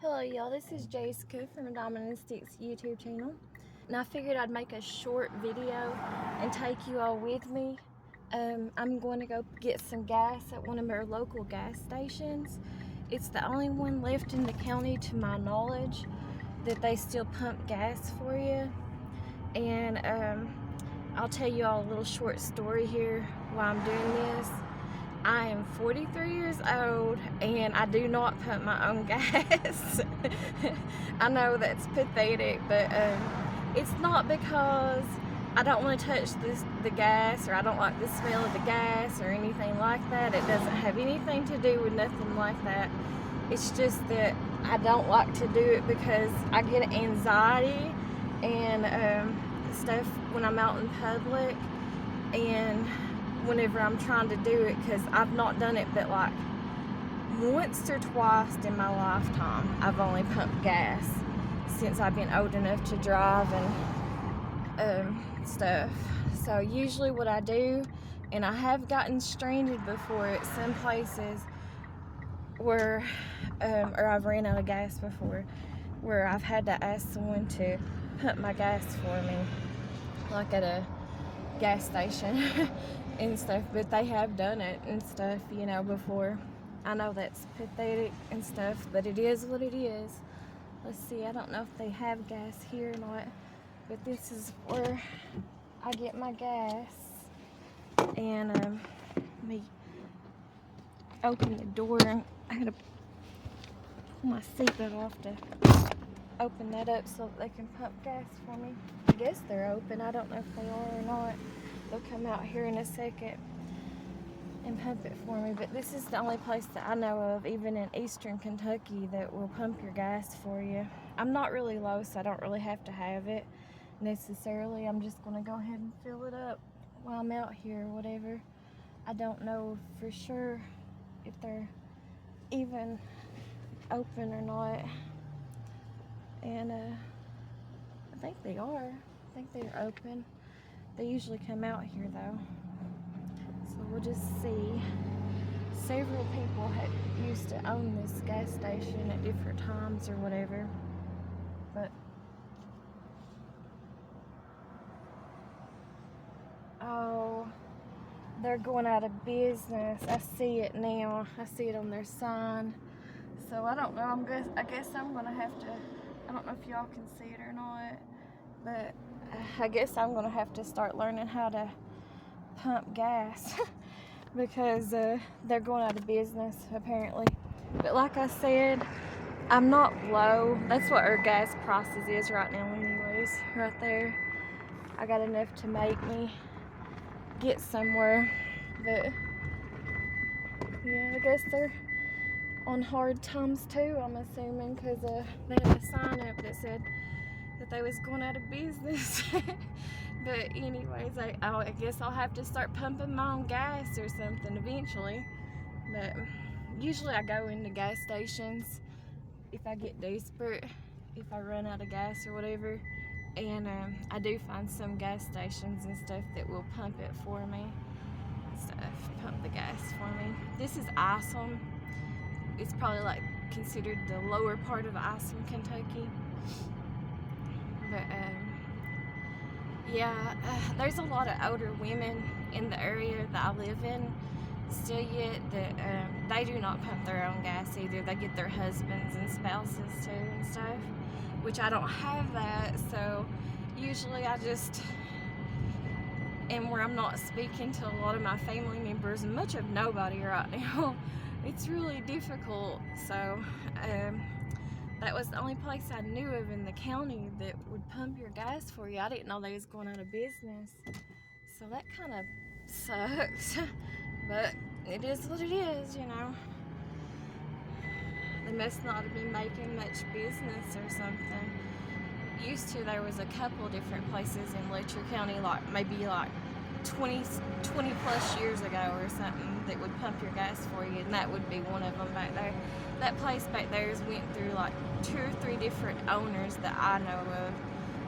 Hello y'all, this is Jessica from Diamond and Sticks YouTube channel, and I figured I'd make a short video and take you all with me. I'm going to go get some gas at one of our local gas stations. It's the only one left in the county, to my knowledge, that they still pump gas for you. And I'll tell you all a little short story here while I'm doing this. I am 43 years old and I do not pump my own gas. I know that's pathetic, but it's not because I don't want to touch the gas, or I don't like the smell of the gas or anything like that. It doesn't have anything to do with nothing like that. It's just that I don't like to do it because I get anxiety and stuff when I'm out in public, and whenever I'm trying to do it, because I've not done it but like once or twice in my lifetime. I've only pumped gas since I've been old enough to drive and stuff. So usually what I do, and I have gotten stranded before at some places where or I've ran out of gas before, where I've had to ask someone to pump my gas for me, like at a gas station and stuff, but they have done it and stuff, you know, before. I know that's pathetic and stuff, but it is what it is. Let's see, I don't know if they have gas here or not, but this is where I get my gas. And let me open the door, and I gotta pull my seatbelt off to open that up so that they can pump gas for me. I guess they're open. I don't know if they are or not. They'll come out here in a second and pump it for me. But this is the only place that I know of, even in eastern Kentucky, that will pump your gas for you. I'm not really low, so I don't really have to have it necessarily. I'm just going to go ahead and fill it up while I'm out here or whatever. I don't know for sure if they're even open or not. And I think they are. I think they're open. They usually come out here though. So we'll just see. Several people used to own this gas station at different times or whatever. But oh, they're going out of business. I see it now. I see it on their sign. So I don't know. I guess I'm gonna have to. I don't know if y'all can see it or not, but I guess I'm gonna have to start learning how to pump gas because they're going out of business apparently. But like I said, I'm not low. That's what our gas prices is right now anyways, right there. I got enough to make me get somewhere, but yeah, I guess they're on hard times too, I'm assuming, because they had a sign up that said that they was going out of business. But anyways, I guess I'll have to start pumping my own gas or something eventually. But usually I go into gas stations if I get desperate, if I run out of gas or whatever, and I do find some gas stations and stuff that will pump it for me, pump the gas for me. This is Isom. It's probably like considered the lower part of Isom, Kentucky. But yeah, there's a lot of older women in the area that I live in still yet that they do not pump their own gas either. They get their husbands and spouses too and stuff, which I don't have that. So usually I just am where I'm not speaking to a lot of my family members and much of nobody right now. It's really difficult. So that was the only place I knew of in the county that would pump your gas for you. I didn't know they was going out of business, so that kind of sucks. But it is what it is, you know. They must not have been making much business or something. Used to, there was a couple different places in Letcher County, like maybe like 20 plus years ago or something, that would pump your gas for you, and that would be one of them back there. That place back there has went through like 2 or 3 different owners that I know of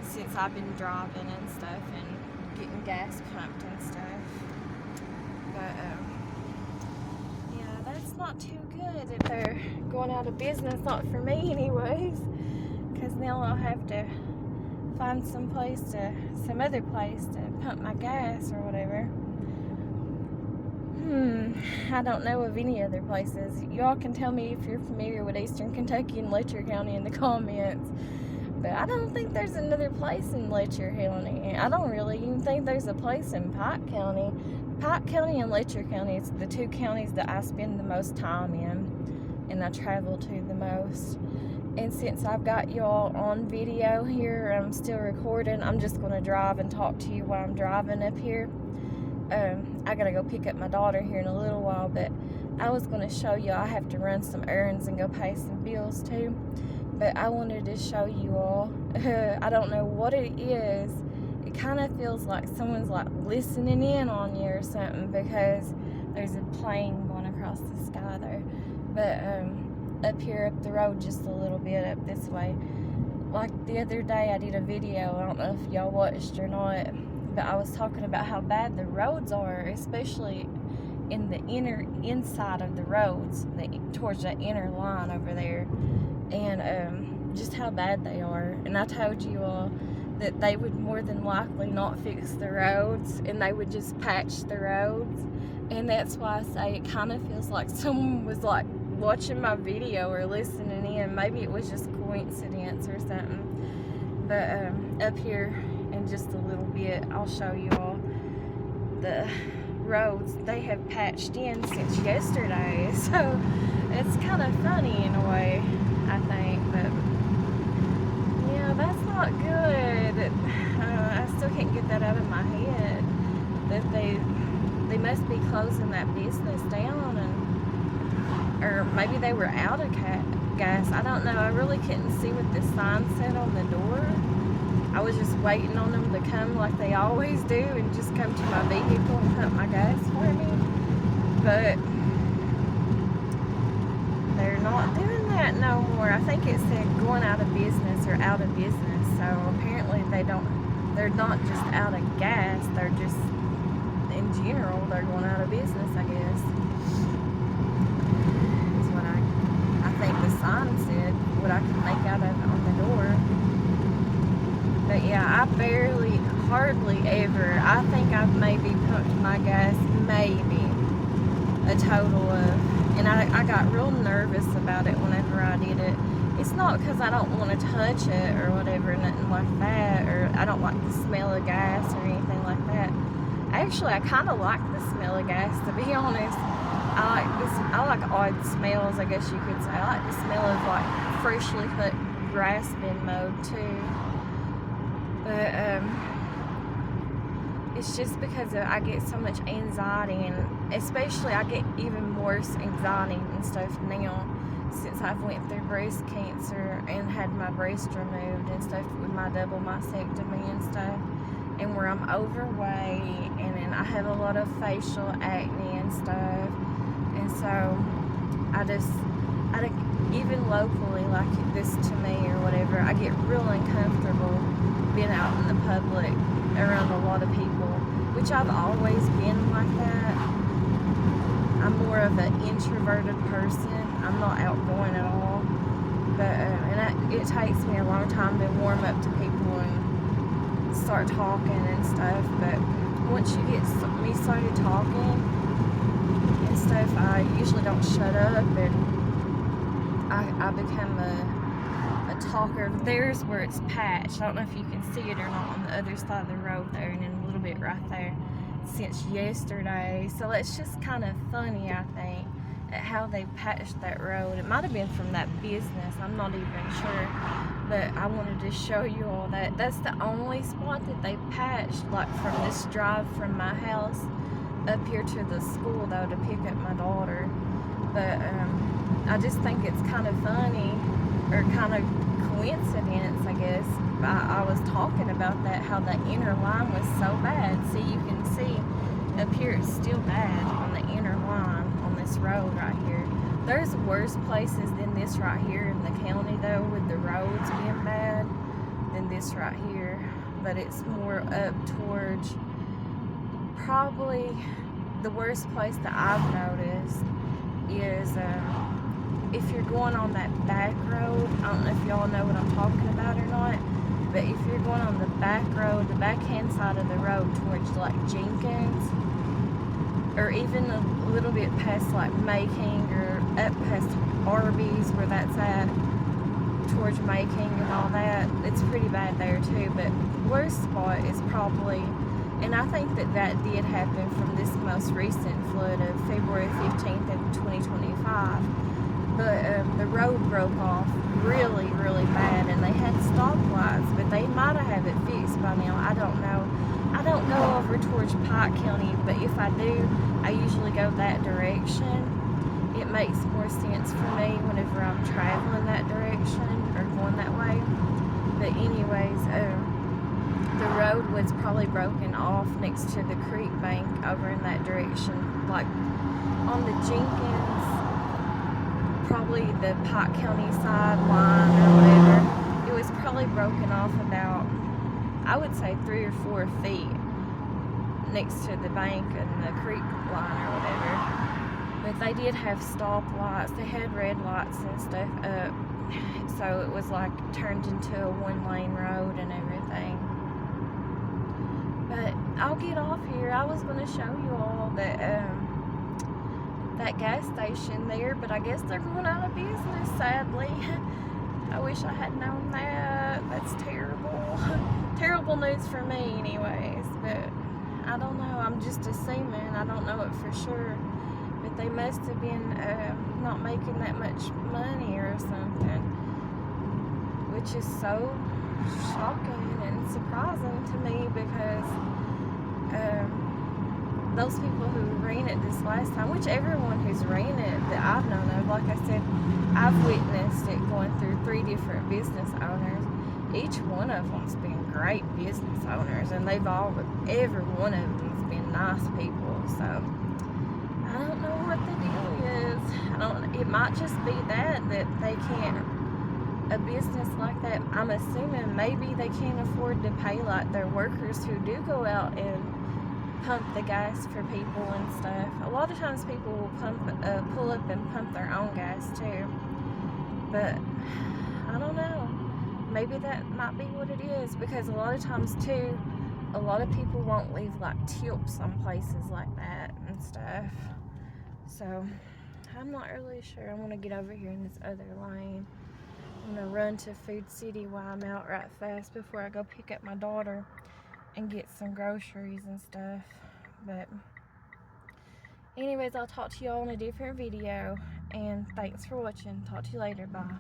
since I've been driving and stuff and getting gas pumped and stuff. But yeah, that's not too good that they're going out of business, not for me anyways, because now I'll have to find some other place to pump my gas or whatever. I don't know of any other places. Y'all can tell me if you're familiar with Eastern Kentucky and Letcher County in the comments. But I don't think there's another place in Letcher County. I don't really even think there's a place in Pike County. Pike County and Letcher County is the two counties that I spend the most time in and I travel to the most. And since I've got y'all on video here, I'm still recording, I'm just going to drive and talk to you while I'm driving up here. I gotta go pick up my daughter here in a little while, but I was going to show you I have to run some errands and go pay some bills too. But I wanted to show you all. I don't know what it is. It kind of feels like someone's like listening in on you or something, because there's a plane going across the sky there. But up here, up the road just a little bit up this way. Like the other day I did a video, I don't know if y'all watched or not, but I was talking about how bad the roads are, especially in the inside of the roads, towards that inner line over there, and just how bad they are. And I told you all that they would more than likely not fix the roads, and they would just patch the roads. And that's why I say it kind of feels like someone was like watching my video or listening in. Maybe it was just coincidence or something. But up here in just a little bit, I'll show you all the roads they have patched in since yesterday. So it's kind of funny in a way, I think. But yeah, that's not good. I still can't get that out of my head that they must be closing that business down, or maybe they were out of gas. I don't know. I really couldn't see what the sign said on the door. I was just waiting on them to come like they always do and just come to my vehicle and pump my gas for me. But they're not doing that no more. I think it said going out of business or out of business. So apparently they're not just out of gas, they're just, in general, they're going out of business, I guess. Is what I think the sign said, what I could make out of it on the door. But yeah, I hardly ever, I think I've maybe pumped my gas maybe a total of, and I got real nervous about it whenever I did it. It's not because I don't want to touch it or whatever, nothing like that, or I don't like the smell of gas or anything like that. Actually, I kind of like the smell of gas, to be honest. I like odd smells, I guess you could say. I like the smell of like freshly cut grass being mowed too. But it's just because I get so much anxiety, and especially I get even worse anxiety and stuff now since I've went through breast cancer and had my breast removed and stuff with my double mastectomy and stuff, and where I'm overweight, and then I have a lot of facial acne and stuff, and so even locally, like this to me or whatever, I get real uncomfortable being out in the public around a lot of people, which I've always been like that. I'm more of an introverted person. I'm not outgoing at all. But it takes me a long time to warm up to people and start talking and stuff. But once you get me started talking and stuff, I usually don't shut up, and I become a talker. There's where it's patched. I don't know if you can see it or not on the other side of the road there, and then a little bit right there since yesterday. So it's just kind of funny, I think, at how they patched that road. It might have been from that business, I'm not even sure, but I wanted to show you all that. That's the only spot that they patched, like from this drive from my house up here to the school though, to pick up my daughter. But I just think it's kind of funny, or kind of coincidence, I guess. I was talking about that, how the inner line was so bad. See, you can see up here it's still bad on the inner line on this road right here. There's worse places than this right here in the county though, with the roads being bad, than this right here. But it's more up towards, probably the worst place that I've noticed is if you're going on that back road, I don't know if y'all know what I'm talking about or not, but if you're going on the back road, the backhand side of the road towards like Jenkins, or even a little bit past like Mayking, or up past Arby's where that's at, towards Mayking and all that, it's pretty bad there too. But worst spot is probably, and I think that did happen from this most recent flood of February 15th of 2025. But the road broke off really, really bad, and they had stoplights, but they might have it fixed by now. I don't know. I don't go over towards Pike County, but if I do, I usually go that direction. It makes more sense for me whenever I'm traveling that direction or going that way. But anyways, the road was probably broken off next to the creek bank over in that direction, like on the Jenkins, probably the Pike County side line or whatever. It was probably broken off about, I would say 3 or 4 feet next to the bank and the creek line or whatever. But they did have stoplights, they had red lights and stuff up, so it was like turned into a 1-lane road and everything. But I'll get off here. I was going to show you all that gas station there, but I guess they're going out of business, sadly. I wish I had known that. That's terrible. Terrible news for me anyways, but I don't know. I'm just assuming. I don't know it for sure. But they must have been not making that much money or something, which is so shocking and surprising to me, because those people who ran it this last time, which everyone who's ran it that I've known of, like I said, I've witnessed it going through 3 different business owners. Each one of them's been great business owners, and every one of them's been nice people. So I don't know what the deal is. It might just be that they can't, a business like that, I'm assuming maybe they can't afford to pay like their workers who do go out and pump the gas for people and stuff. A lot of times people will pull up and pump their own gas too. But I don't know. Maybe that might be what it is, because a lot of times too, a lot of people won't leave like tips on places like that and stuff. So I'm not really sure. I'm gonna get over here in this other lane. I'm gonna run to Food City while I'm out right fast before I go pick up my daughter and get some groceries and stuff. But anyways, I'll talk to y'all in a different video, and thanks for watching. Talk to you later. Bye.